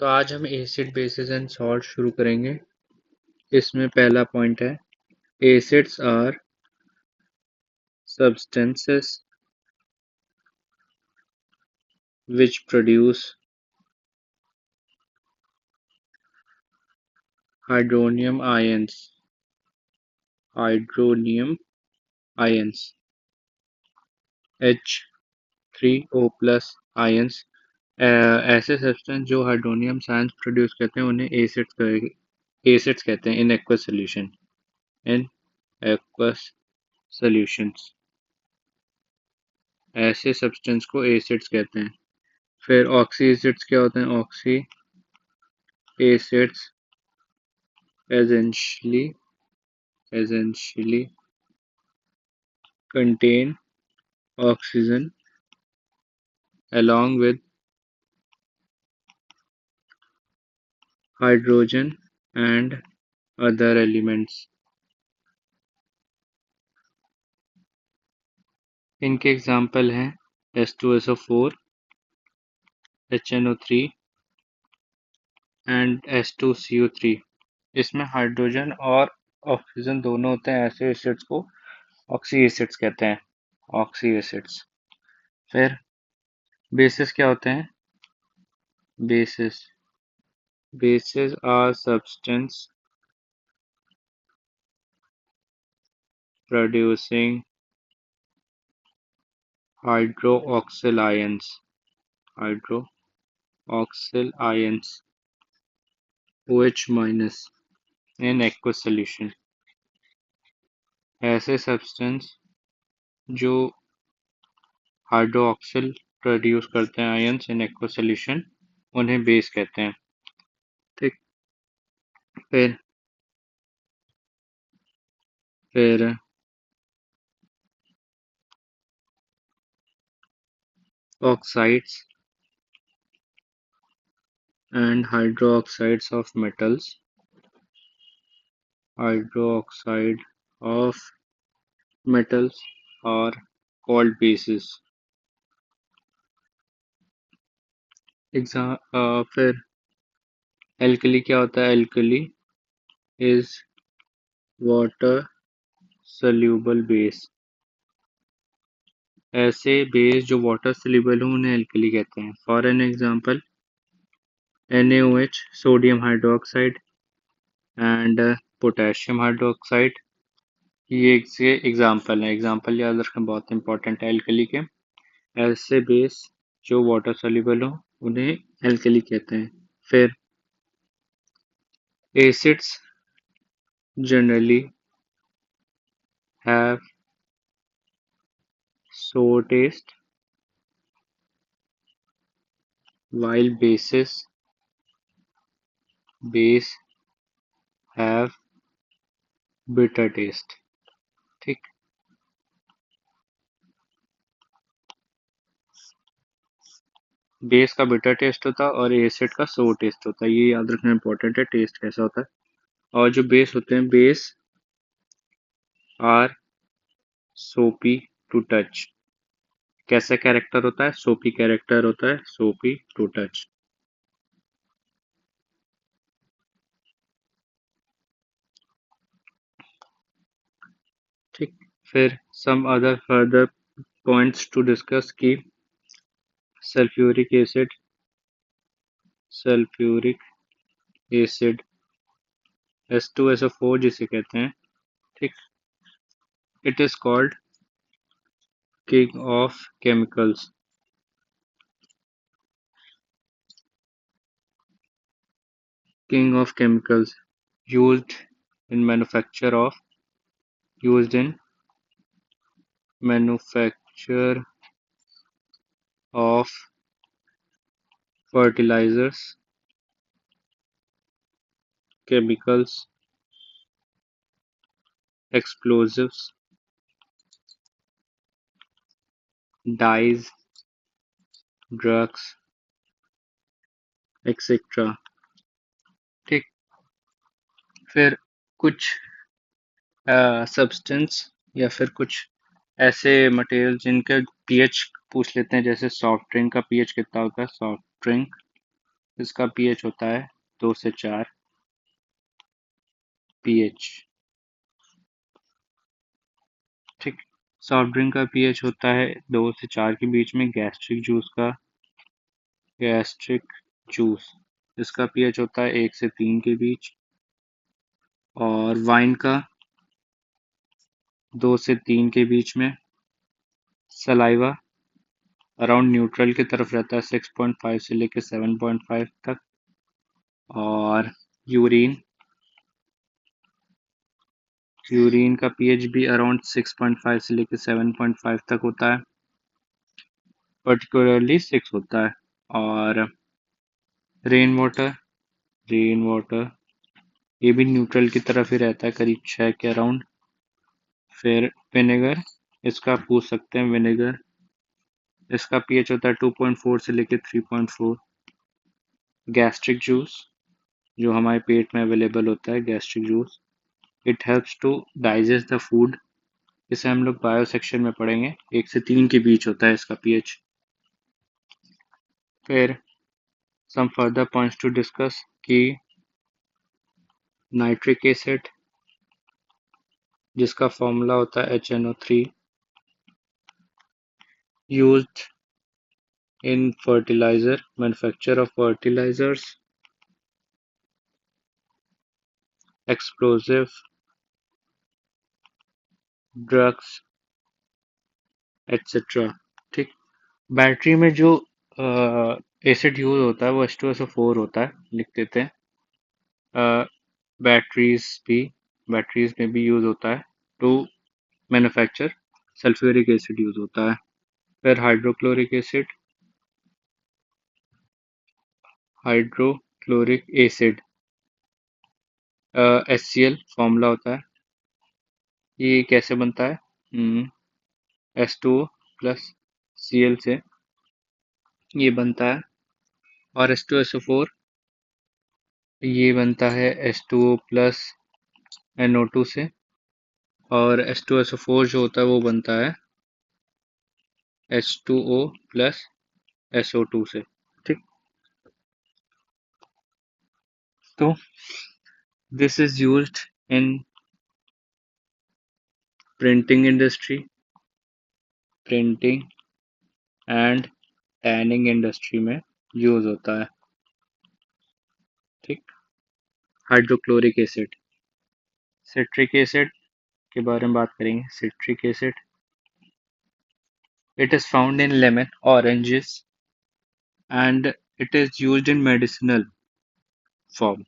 तो आज हम एसिड बेसिस एंड सॉल्ट शुरू करेंगे। इसमें पहला पॉइंट है acids are substances which produce hydronium ions hydronium ions H3O plus ions. ऐसे सब्सटेंस जो हाइड्रोनियम आयंस प्रोड्यूस करते हैं उन्हें एसिड्स कहते हैं in aqueous solution in aqueous solutions. ऐसे सब्सटेंस को एसिड्स कहते हैं। फिर ऑक्सी एसिड्स क्या होते हैं? Oxy acids essentially contain oxygen along with hydrogen and other elements. इनके एग्जाम्पल हैं H2SO4, HNO3 एंड H2CO3। इसमें हाइड्रोजन और ऑक्सीजन दोनों होते हैं। ऐसे एसिड्स को ऑक्सी एसिड्स कहते हैं। Oxy acids. फिर बेसिस क्या होते हैं? Bases bases are substance producing hydroxyl ions OH minus in aqueous solution। ऐसे सब्सटेंस जो हाइड्रोक्सिल प्रोड्यूस करते हैं आयंस इन एक्वस सॉल्यूशन उन्हें बेस कहते हैं। ठीक। फिर फिर oxides and hydroxides of metals are called bases. फिर एल्कली क्या होता है? Alkali is water soluble base. ऐसे बेस जो वाटर soluble हो उन्हें एल्कली कहते हैं। For an example NaOH sodium hydroxide and potassium hydroxide. ये एग्जांपल है। एग्जांपल याद रखना बहुत इंपॉर्टेंट है एल्कली के। ऐसे बेस जो वाटर soluble हो उन्हें एल्कली कहते हैं। फिर acids generally have sour taste while base have bitter taste। ठीक। बेस का बिटर टेस्ट होता है और एसिड का सोर टेस्ट होता है। ये याद रखना इंपॉर्टेंट है टेस्ट कैसा होता है। और जो बेस होते हैं बेस आर सोपी टू टच। कैसा कैरेक्टर होता है? सोपी कैरेक्टर होता है। सोपी टू टच। ठीक। फिर some other further points to discuss की सल्फ्यूरिक एसिड H2SO4 जिसे कहते हैं। ठीक। It is called king of chemicals. King of chemicals used in manufacture of fertilizers, chemicals, explosives, dyes, drugs etcetera. ठीक। फिर कुछ सब्सटेंस या फिर कुछ ऐसे मटेरियल जिनका पीएच पूछ लेते हैं। जैसे सॉफ्ट ड्रिंक का पीएच कितना होता है? सॉफ्ट ड्रिंक इसका पीएच होता है 2 से 4 पीएच। ठीक। सॉफ्ट ड्रिंक का पीएच होता है 2 से 4 के बीच में। गैस्ट्रिक जूस इसका पीएच होता है 1 से 3 के बीच। और वाइन का 2 से 3 के बीच में। सलाइवा अराउंड न्यूट्रल की तरफ रहता है 6.5 से लेकर 7.5 तक। और यूरिन यूरिन का पीएच भी अराउंड 6.5 से लेकर 7.5 तक होता है, पर्टिकुलरली 6 होता है। और रेन वाटर रेन वाटर ये भी न्यूट्रल की तरफ ही रहता है, करीब 6 के अराउंड। फिर विनेगर इसका पूछ सकते हैं। विनेगर इसका पीएच होता है 2.4 से लेकर 3.4। गैस्ट्रिक जूस जो हमारे पेट में अवेलेबल होता है, gastric juice it helps to digest the food. इसे हम लोग बायो सेक्शन में पढ़ेंगे। 1 से 3 के बीच होता है इसका पीएच। फिर some further points to discuss कि नाइट्रिक एसिड जिसका फॉर्मूला होता है HNO3 used in fertiliser, manufacture of fertilisers, explosive drugs etcetera. ठीक। बैटरी में जो एसिड यूज होता है वो H2SO4 होता है, लिख देते हैं। बैटरीज भी बैटरीज में भी यूज होता है to manufacture. Sulphuric acid use होता है। फिर हाइड्रोक्लोरिक एसिड HCl फॉर्मूला होता है। ये कैसे बनता है? H2O प्लस Cl से ये बनता है। और H2SO4 ये बनता है H2O प्लस NO2 से। और H2SO4 जो होता है वो बनता है H2O प्लस SO2 से। ठीक। तो this is used in printing industry, printing and tanning industry में यूज होता है। ठीक। हाइड्रोक्लोरिक एसिड, सिट्रिक एसिड के बारे में बात करेंगे। Citric acid it is found in lemon, oranges and it is used in medicinal form.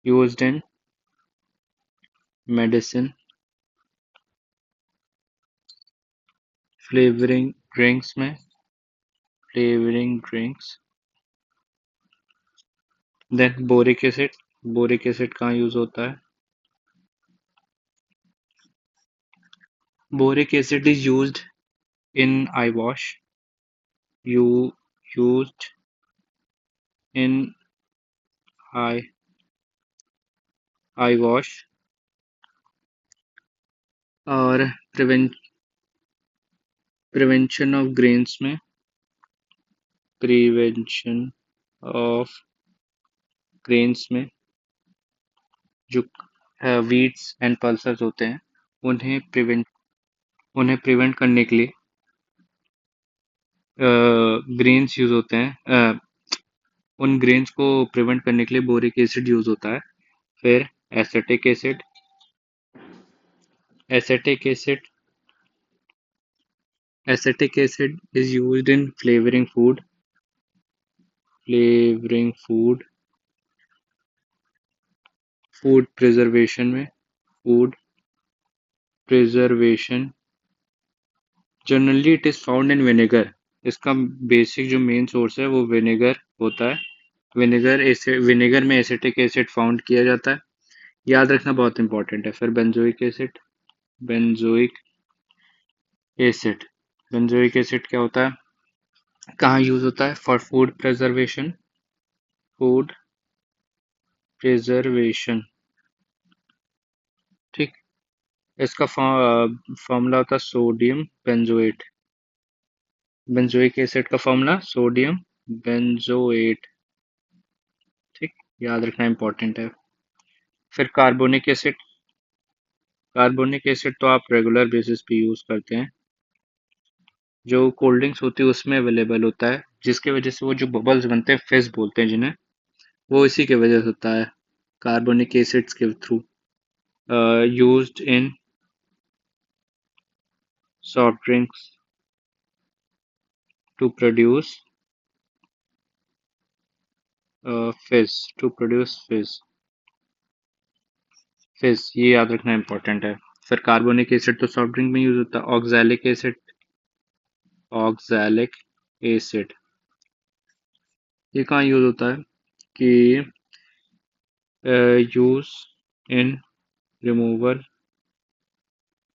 Used in medicine, flavouring drinks में, flavouring drinks. Then boric acid कहाँ यूज होता है? Boric acid is used in eye wash, used in eye wash। और prevention of grains में, prevention of grains में जो weeds and pulses होते हैं उन्हें प्रिवेंट करने के लिए ग्रेन्स यूज होते हैं। उन ग्रेन्स को प्रिवेंट करने के लिए बोरिक एसिड यूज होता है। फिर acetic acid acetic acid acetic acid is used in flavoring food preservation। Generally it is found in vinegar. इसका बेसिक जो मेन सोर्स है वो विनेगर होता है। विनेगर में एसिटिक एसिड फाउंड किया जाता है, याद रखना बहुत इंपॉर्टेंट है। फिर बेंजोइक एसिड बेंजोइक एसिड क्या होता है, कहाँ यूज होता है? For food preservation. ठीक। इसका फॉर्मूला होता है सोडियम बेंजोएट। बेंजोइक एसिड का फॉर्मूला सोडियम बेंजोएट। याद रखना इंपॉर्टेंट है। फिर कार्बोनिक एसिड। कार्बोनिक एसिड तो आप रेगुलर बेसिस पे यूज करते हैं, जो कोल्ड ड्रिंक्स होती है उसमें अवेलेबल होता है, जिसकी वजह से वो जो बबल्स बनते हैं, फिज बोलते हैं जिन्हें, वो इसी की वजह से होता है, कार्बोनिक एसिड्स के through. Used in soft drinks to produce fizz, to produce fizz. Fizz ये याद रखना इंपॉर्टेंट है। फिर कार्बोनिक एसिड तो सॉफ्ट ड्रिंक में यूज होता है। Oxalic acid. ऑक्सैलिक एसिड ये कहाँ यूज होता है कि use in removal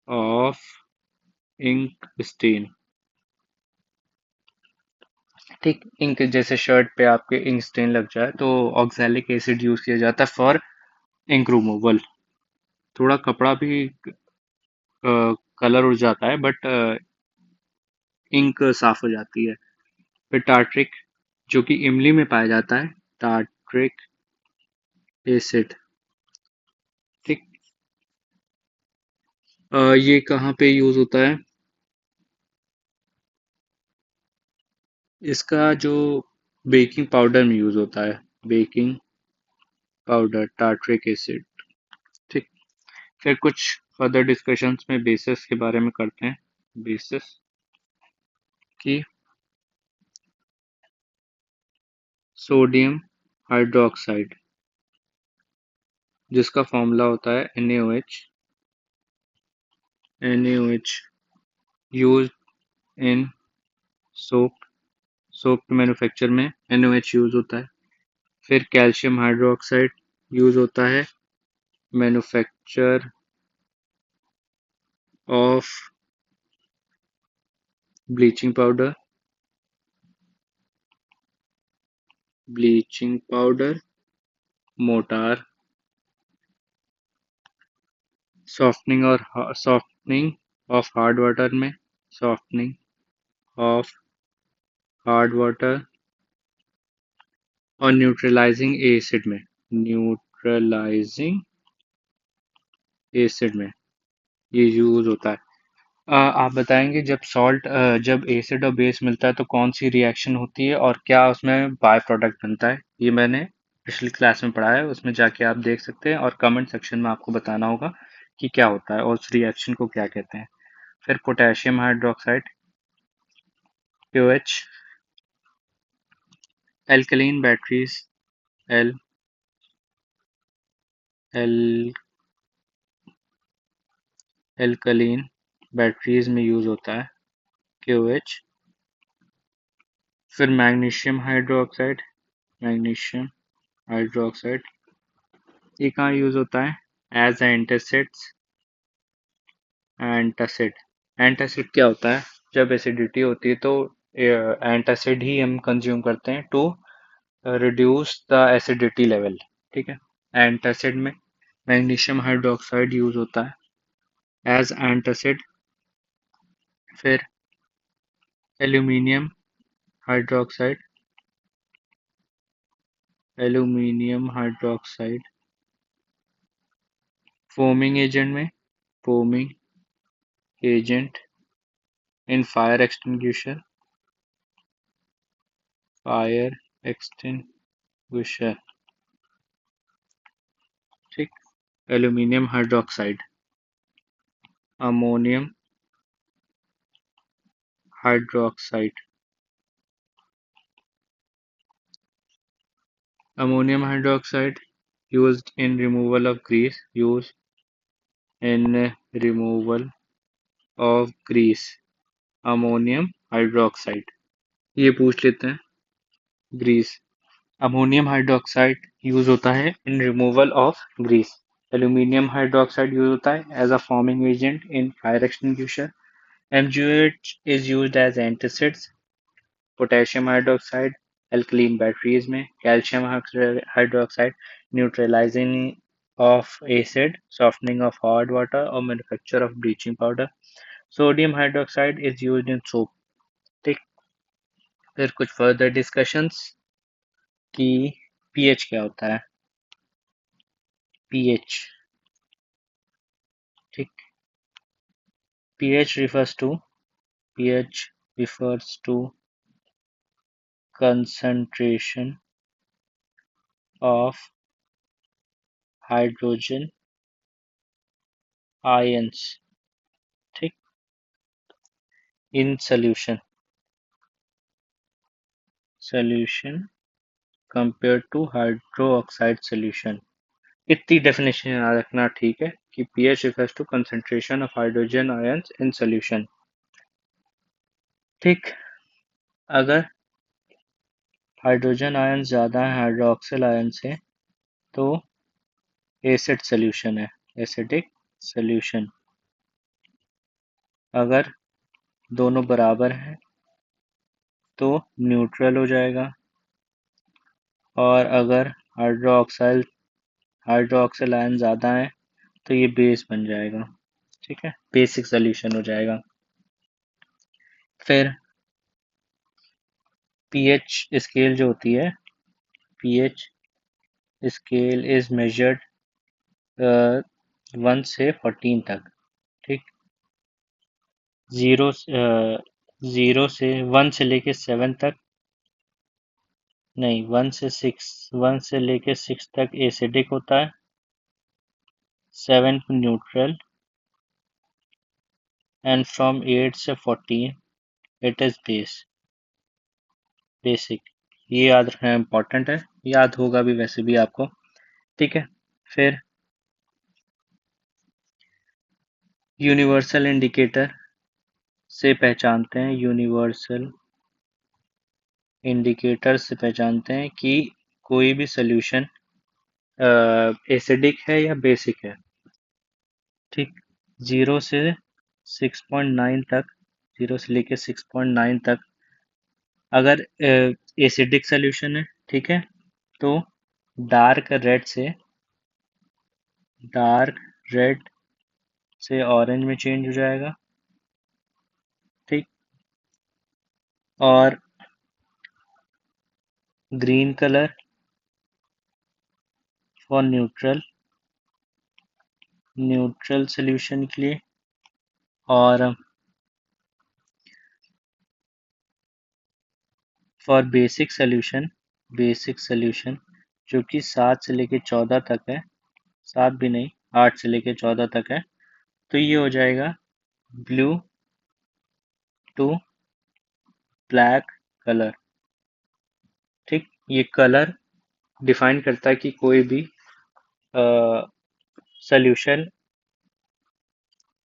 of ink stain. ठीक, इंक जैसे शर्ट पे आपके इंक स्टेन लग जाए तो ऑक्सैलिक एसिड यूज किया जाता है फॉर इंक रिमूवल। थोड़ा कपड़ा भी कलर उड़ जाता है, बट इंक साफ हो जाती है। फिर टार्ट्रिक, जो कि इमली में पाया जाता है, टार्ट्रिक एसिड। ठीक। ये कहाँ पे यूज होता है? इसका जो बेकिंग पाउडर में यूज होता है, बेकिंग पाउडर, टार्ट्रिक एसिड। ठीक। फिर कुछ फर्दर डिस्कशंस में बेसिस के बारे में करते हैं। बेसिस की सोडियम हाइड्रोक्साइड, जिसका फॉर्मूला होता है NaOH। NaOH use in soap. Soap manufacture में NaOH यूज होता है। फिर कैल्शियम हाइड्रोक्साइड यूज होता है manufacture of bleaching powder. Bleaching powder, motor. Softening of hard water में, सॉफ्टनिंग ऑफ हार्ड वाटर, और न्यूट्रलाइजिंग एसिड में, न्यूट्रलाइजिंग एसिड में ये यूज होता है। आप बताएंगे जब एसिड और बेस मिलता है तो कौन सी रिएक्शन होती है और क्या उसमें बाय प्रोडक्ट बनता है? ये मैंने पिछली क्लास में पढ़ा है, उसमें जाके आप देख सकते हैं और कमेंट सेक्शन में आपको बताना होगा कि क्या होता है और उस रिएक्शन को क्या कहते हैं। फिर potassium hydroxide, POH। Alkaline batteries, L L alkaline batteries में यूज होता है, KOH। फिर मैग्नीशियम हाइड्रोक्साइड, मैग्नीशियम हाइड्रोक्साइड ये कहाँ यूज होता है? As antacids, antacid. एंटासिड क्या होता है? जब एसिडिटी होती है तो एंटासिड ही हम कंज्यूम करते हैं to reduce the acidity level. ठीक है। एंटासिड में मैग्नीशियम हाइड्रोक्साइड यूज होता है एज एंटासिड। फिर aluminium hydroxide, aluminium hydroxide foaming agent में, foaming agent in fire extinguisher, fire extinguisher. ठीक। Aluminium hydroxide, ammonium hydroxide, ammonium hydroxide used in removal of grease, used in removal of grease, ammonium hydroxide. ये पूछ लेते हैं। Greece, ammonium hydroxide use होता है in removal of grease. Aluminium hydroxide use होता है as a forming agent in fire extinguisher. MgOH is used as antacids। Potassium hydroxide alkaline batteries में। Calcium hydroxide neutralising of acid, softening of hard water और manufacture of bleaching powder. Sodium hydroxide is used in soap. ठीक। फिर कुछ further discussions कि pH क्या होता है। pH. ठीक, pH refers to concentration of hydrogen ions, ठीक, in solution compared to hydroxide solution. इतनी डेफिनेशन याद रखना, ठीक है, कि pH refers to concentration of hydrogen ions in solution. ठीक, अगर हाइड्रोजन आयन ज़्यादा है हाइड्रोक्सिल आयन से तो एसिड सोल्यूशन है, एसिडिक सोल्यूशन. अगर दोनों बराबर हैं तो न्यूट्रल हो जाएगा, और अगर हाइड्रोक्सिल आयन ज़्यादा है तो ये बेस बन जाएगा. ठीक है, बेसिक सोल्यूशन हो जाएगा. फिर पीएच स्केल जो होती है, पीएच स्केल इज मेजर्ड 1 से 14 तक. ठीक, जीरो से 1 से लेके 7 तक नहीं, 1 से लेके 6 तक एसिडिक होता है, 7 न्यूट्रल, एंड फ्रॉम 8 से 14 इट इज बेसिक. ये याद रखना इम्पोर्टेंट है, याद होगा भी वैसे भी आपको. ठीक है, फिर यूनिवर्सल इंडिकेटर से पहचानते हैं, कि कोई भी सोल्यूशन एसिडिक है या बेसिक है. ठीक, 0 से 6.9 तक, 0 से लेके 6.9 तक अगर एसिडिक सोल्यूशन है, ठीक है, तो डार्क रेड से ऑरेंज में चेंज हो जाएगा. ठीक, और green colour for neutral solution के लिए, और फॉर बेसिक सोल्यूशन जो कि 7 से लेके 14 तक है, 7 भी नहीं, 8 से लेके 14 तक है, तो ये हो जाएगा ब्लू टू ब्लैक कलर. ठीक, ये कलर डिफाइन करता है कि कोई भी सोल्यूशन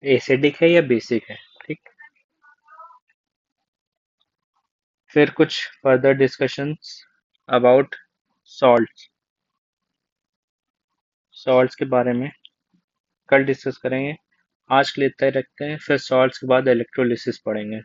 एसिडिक है या बेसिक है. ठीक, फिर कुछ फर्दर डिस्कशंस अबाउट सॉल्ट्स के बारे में कल डिस्कस करेंगे. आज के लिए इतना ही रखते हैं, फिर सॉल्ट्स के बाद इलेक्ट्रोलिसिस पढ़ेंगे.